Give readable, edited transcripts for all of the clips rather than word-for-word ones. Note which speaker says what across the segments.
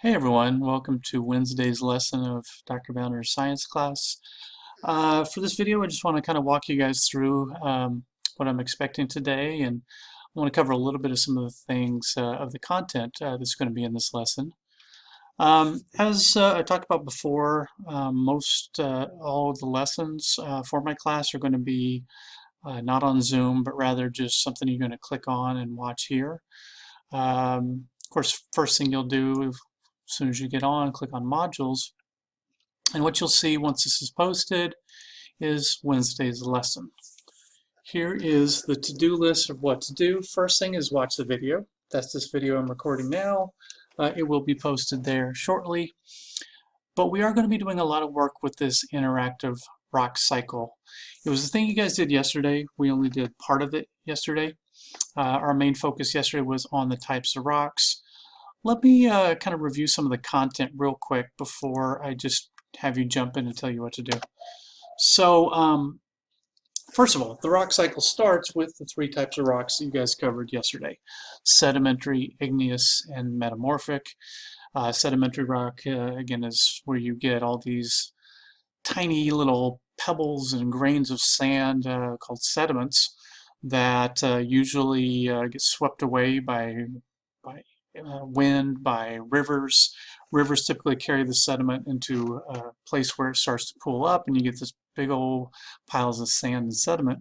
Speaker 1: Hey everyone, welcome to Wednesday's lesson of Dr. Bounder's science class. For this video, I just want to kind of walk you guys through what I'm expecting today, and I want to cover a little bit of some of the things of the content that's going to be in this lesson. As I talked about before, all of the lessons for my class are going to be not on Zoom, but rather just something you're going to click on and watch here. Of course, first thing you'll do as soon as you get on, click on modules, and what you'll see once this is posted is Wednesday's lesson. Here is the to-do list of what to do. First thing is watch the video. That's this video I'm recording now. It will be posted there shortly. But we are going to be doing a lot of work with this interactive rock cycle. It was the thing you guys did yesterday. We only did part of it yesterday. Our main focus yesterday was on the types of rocks. Let me kind of review some of the content real quick before I just have you jump in and tell you what to do. So first of all, the rock cycle starts with the three types of rocks that you guys covered yesterday: sedimentary, igneous, and metamorphic. Sedimentary rock, again, is where you get all these tiny little pebbles and grains of sand called sediments that usually get swept away by wind, by rivers. Rivers typically carry the sediment into a place where it starts to pool up, and you get this big old piles of sand and sediment.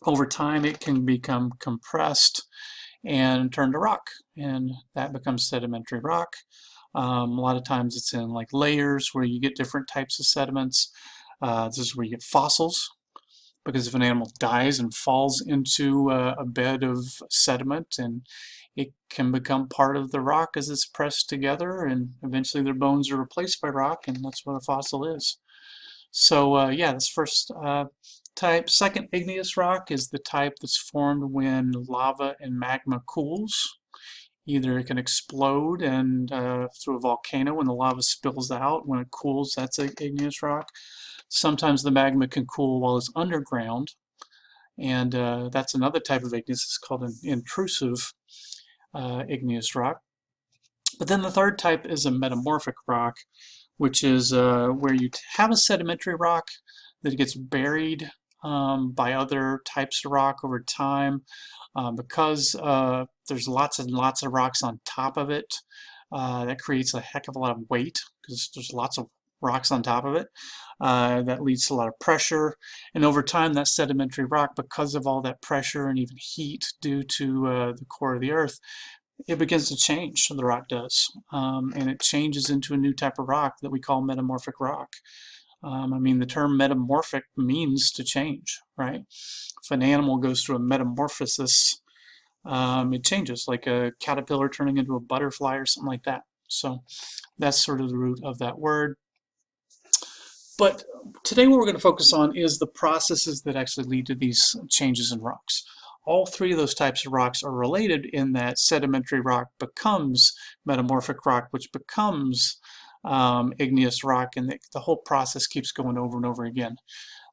Speaker 1: Over time, it can become compressed and turn to rock, and that becomes sedimentary rock. A lot of times it's in like layers where you get different types of sediments. This is where you get fossils, because if an animal dies and falls into a bed of sediment, and it can become part of the rock as it's pressed together, and eventually their bones are replaced by rock, and that's what a fossil is. So yeah, that's first type. Second, igneous rock is the type that's formed when lava and magma cools. Either it can explode and through a volcano when the lava spills out. When it cools, that's an igneous rock. Sometimes the magma can cool while it's underground, and that's another type of igneous. It's called an intrusive igneous rock. But then the third type is a metamorphic rock, which is where you have a sedimentary rock that gets buried by other types of rock over time. Because there's lots and lots of rocks on top of it, that creates a heck of a lot of weight, because there's lots of rocks on top of it. That leads to a lot of pressure, and over time that sedimentary rock, because of all that pressure and even heat due to the core of the earth, it begins to change. The rock does, and it changes into a new type of rock that we call metamorphic rock. I mean, the term metamorphic means to change, right? If an animal goes through a metamorphosis, it changes, like a caterpillar turning into a butterfly or something like that. So that's sort of the root of that word. But today what we're going to focus on is the processes that actually lead to these changes in rocks. All three of those types of rocks are related in that sedimentary rock becomes metamorphic rock, which becomes igneous rock, and the whole process keeps going over and over again.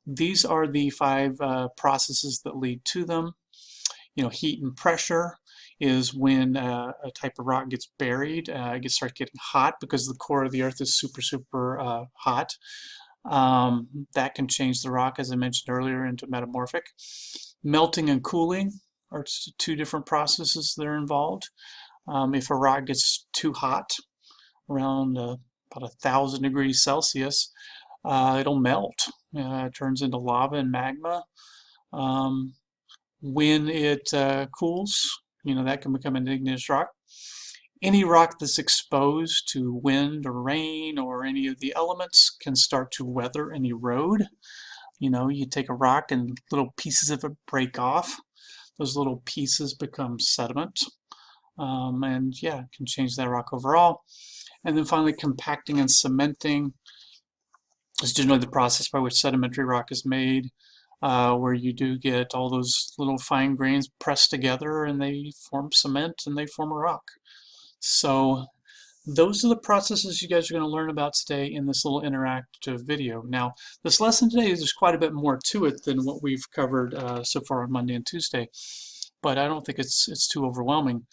Speaker 1: These are the five processes that lead to them. You know, heat and pressure is when a type of rock gets buried. It starts getting hot because the core of the earth is super hot. That can change the rock, as I mentioned earlier, into metamorphic. Melting and cooling are two different processes that are involved. If a rock gets too hot, around about 1,000 degrees Celsius, it'll melt. It turns into lava and magma. When it cools, you know, that can become an igneous rock. Any rock that's exposed to wind or rain or any of the elements can start to weather and erode. You know, you take a rock and little pieces of it break off. Those little pieces become sediment, and yeah, it can change that rock overall. And then finally, compacting and cementing is generally the process by which sedimentary rock is made, where you do get all those little fine grains pressed together and they form cement and they form a rock. So those are the processes you guys are going to learn about today in this little interactive video. Now, this lesson today, there's quite a bit more to it than what we've covered so far on Monday and Tuesday, but I don't think it's too overwhelming.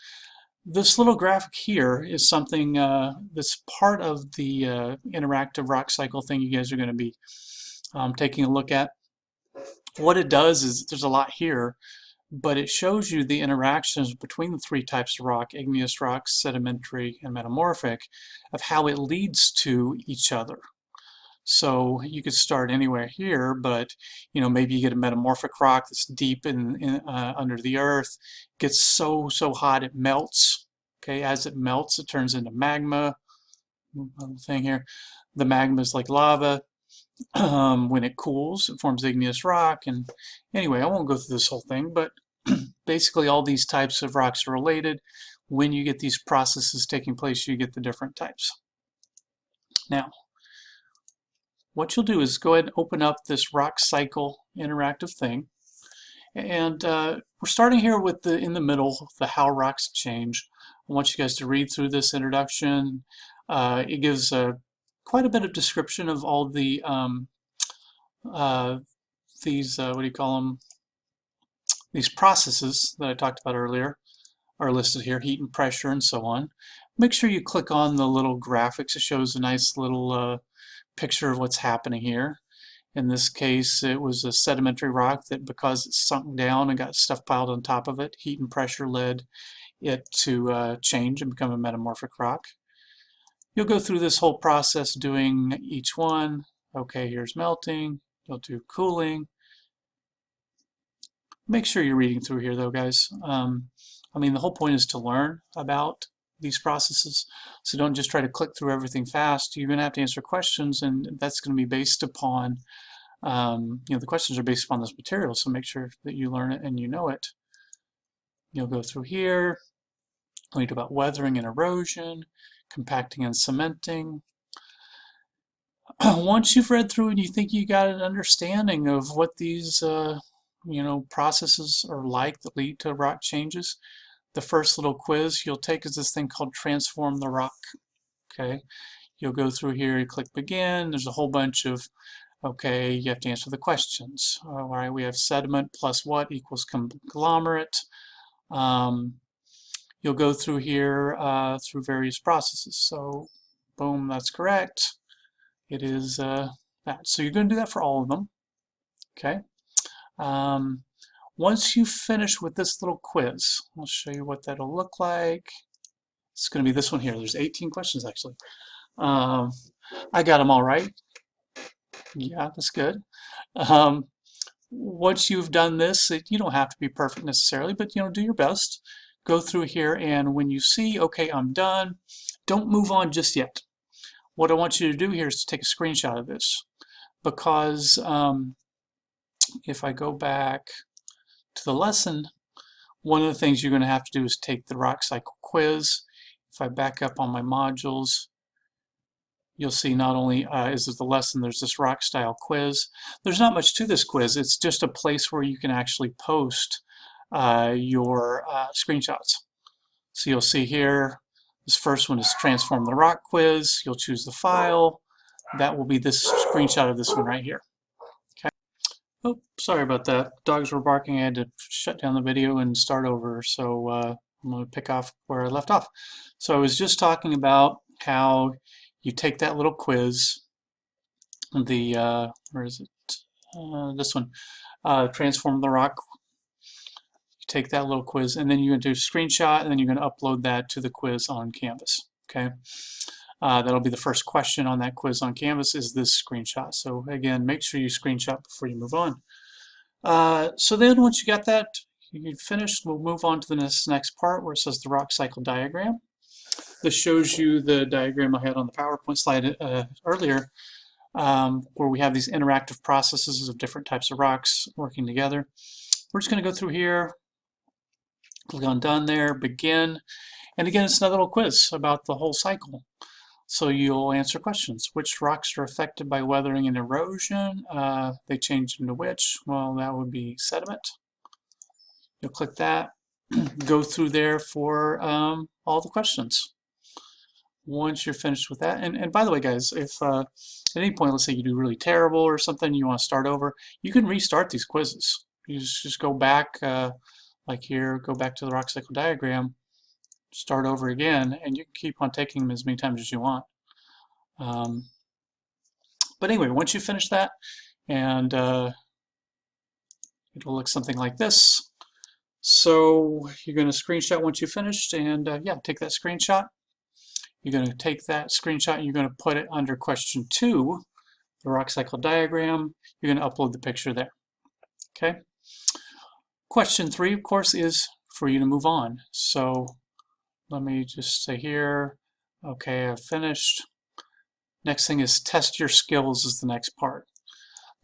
Speaker 1: This little graphic here is something that's part of the interactive rock cycle thing you guys are going to be taking a look at. What it does is there's a lot here, but it shows you the interactions between the three types of rock, igneous rock, sedimentary, and metamorphic, of how it leads to each other. So you could start anywhere here, but maybe you get a metamorphic rock that's deep in under the earth, gets so hot it melts. Okay, as it melts, it turns into magma. Thing here, the magma is like lava. When it cools, it forms igneous rock. And anyway, I won't go through this whole thing, but basically all these types of rocks are related. When you get these processes taking place, you get the different types. Now, what you'll do is go ahead and open up this rock cycle interactive thing. And we're starting here with in the middle, the how rocks change. I want you guys to read through this introduction. It gives quite a bit of description of all the these what do you call them? These processes that I talked about earlier are listed here: heat and pressure, and so on. Make sure you click on the little graphics. It shows a nice little picture of what's happening here. In this case, it was a sedimentary rock that, because it sunk down and got stuff piled on top of it, heat and pressure led it to change and become a metamorphic rock. You'll go through this whole process doing each one. Okay, here's melting. You'll do cooling. Make sure you're reading through here though, guys. I mean, the whole point is to learn about these processes. So don't just try to click through everything fast. You're going to have to answer questions, and that's going to be based upon, the questions are based upon this material. So make sure that you learn it and you know it. You'll go through here, read about weathering and erosion, compacting and cementing. Once you've read through and you think you got an understanding of what these processes are like that lead to rock changes, the first little quiz you'll take is this thing called Transform the Rock. Okay, you'll go through here, you click begin. There's a whole bunch of, okay, you have to answer the questions. All right, we have sediment plus what equals conglomerate. You'll go through here through various processes. So boom, that's correct. It is that. So you're going to do that for all of them. Okay. Once you finish with this little quiz, I'll show you what that'll look like. It's going to be this one here. There's 18 questions actually. I got them all right. Yeah, that's good. Once you've done this, you don't have to be perfect necessarily, but do your best. Go through here, and when you see, okay, I'm done, don't move on just yet. What I want you to do here is to take a screenshot of this, because if I go back to the lesson, one of the things you're going to have to do is take the rock cycle quiz. If I back up on my modules, you'll see not only is it the lesson, there's this rock style quiz. There's not much to this quiz. It's just a place where you can actually post your screenshots. So you'll see here, this first one is Transform the Rock quiz. You'll choose the file. That will be this screenshot of this one right here. Okay. Oh, sorry about that. Dogs were barking. I had to shut down the video and start over. So I'm going to pick off where I left off. So I was just talking about how you take that little quiz, the, where is it? This one, Transform the Rock. Take that little quiz, and then you're going to do a screenshot, and then you're going to upload that to the quiz on Canvas. Okay, that'll be the first question on that quiz on Canvas is this screenshot. So again, make sure you screenshot before you move on. So then once you got that, you finished, we'll move on to the next part where it says the rock cycle diagram. This shows you the diagram I had on the PowerPoint slide earlier, where we have these interactive processes of different types of rocks working together. We're just going to go through here. Click on done there, begin, and again it's another little quiz about the whole cycle. So you'll answer questions. Which rocks are affected by weathering and erosion? They change into which? Well, that would be sediment. You'll click that, go through there for all the questions. Once you're finished with that, and by the way guys, if at any point, let's say you do really terrible or something, you want to start over, you can restart these quizzes. You just go back like here, go back to the rock cycle diagram, start over again, and you can keep on taking them as many times as you want. But anyway, once you finish that, and it'll look something like this. So you're going to screenshot once you finished, and yeah, take that screenshot. You're going to take that screenshot and you're going to put it under question 2, the rock cycle diagram. You're going to upload the picture there. Okay. Question 3, of course, is for you to move on. So let me just say here, okay, I've finished. Next thing is test your skills is the next part.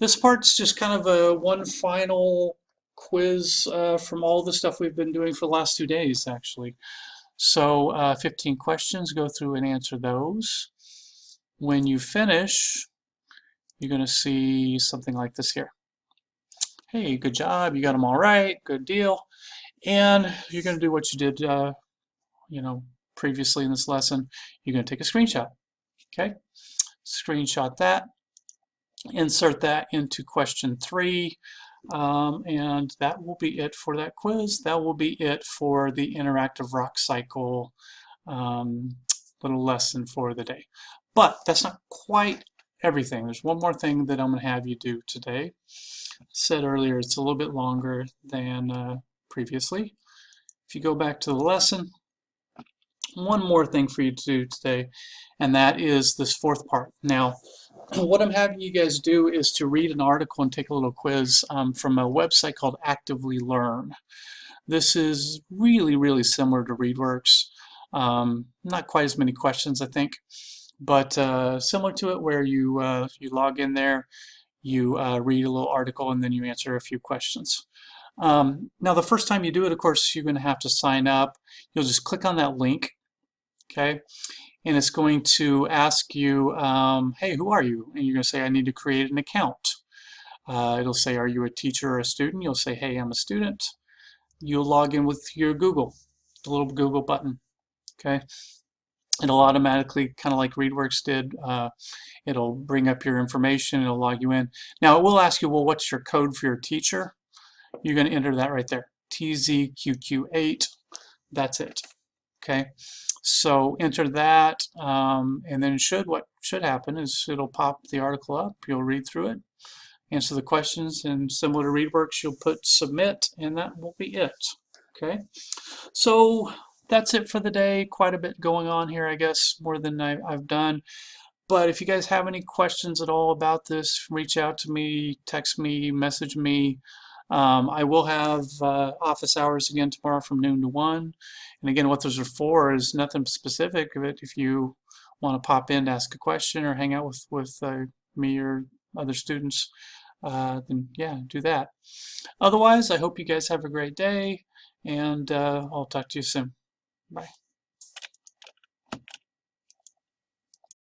Speaker 1: This part's just kind of a one final quiz from all the stuff we've been doing for the last 2 days, actually. So 15 questions, go through and answer those. When you finish, you're going to see something like this here. Hey, good job, you got them all right, good deal. And you're going to do what you did, previously in this lesson. You're going to take a screenshot. Okay, screenshot that, insert that into question 3, and that will be it for that quiz. That will be it for the interactive rock cycle little lesson for the day. But that's not quite everything. There's one more thing that I'm going to have you do today. I said earlier it's a little bit longer than previously. If you go back to the lesson, one more thing for you to do today, and that is this 4th part. Now, what I'm having you guys do is to read an article and take a little quiz from a website called Actively Learn. This is really, really similar to ReadWorks. Not quite as many questions, I think, but similar to it, where you log in there, you read a little article, and then you answer a few questions. Now, the first time you do it, of course, you're going to have to sign up. You'll just click on that link, okay? And it's going to ask you, hey, who are you? And you're going to say, I need to create an account. It'll say, are you a teacher or a student? You'll say, hey, I'm a student. You'll log in with your Google, the little Google button, okay? It'll automatically, kind of like ReadWorks did, it'll bring up your information, it'll log you in. Now, it will ask you, well, what's your code for your teacher? You're going to enter that right there, TZQQ8, that's it, okay? So enter that, and then what should happen is it'll pop the article up, you'll read through it, answer the questions, and similar to ReadWorks, you'll put submit, and that will be it, okay? So that's it for the day. Quite a bit going on here, I guess, more than I've done. But if you guys have any questions at all about this, reach out to me, text me, message me. I will have office hours again tomorrow from noon to 1. And again, what those are for is nothing specific. But if you want to pop in to ask a question or hang out with me or other students, then yeah, do that. Otherwise, I hope you guys have a great day, and I'll talk to you soon. Bye.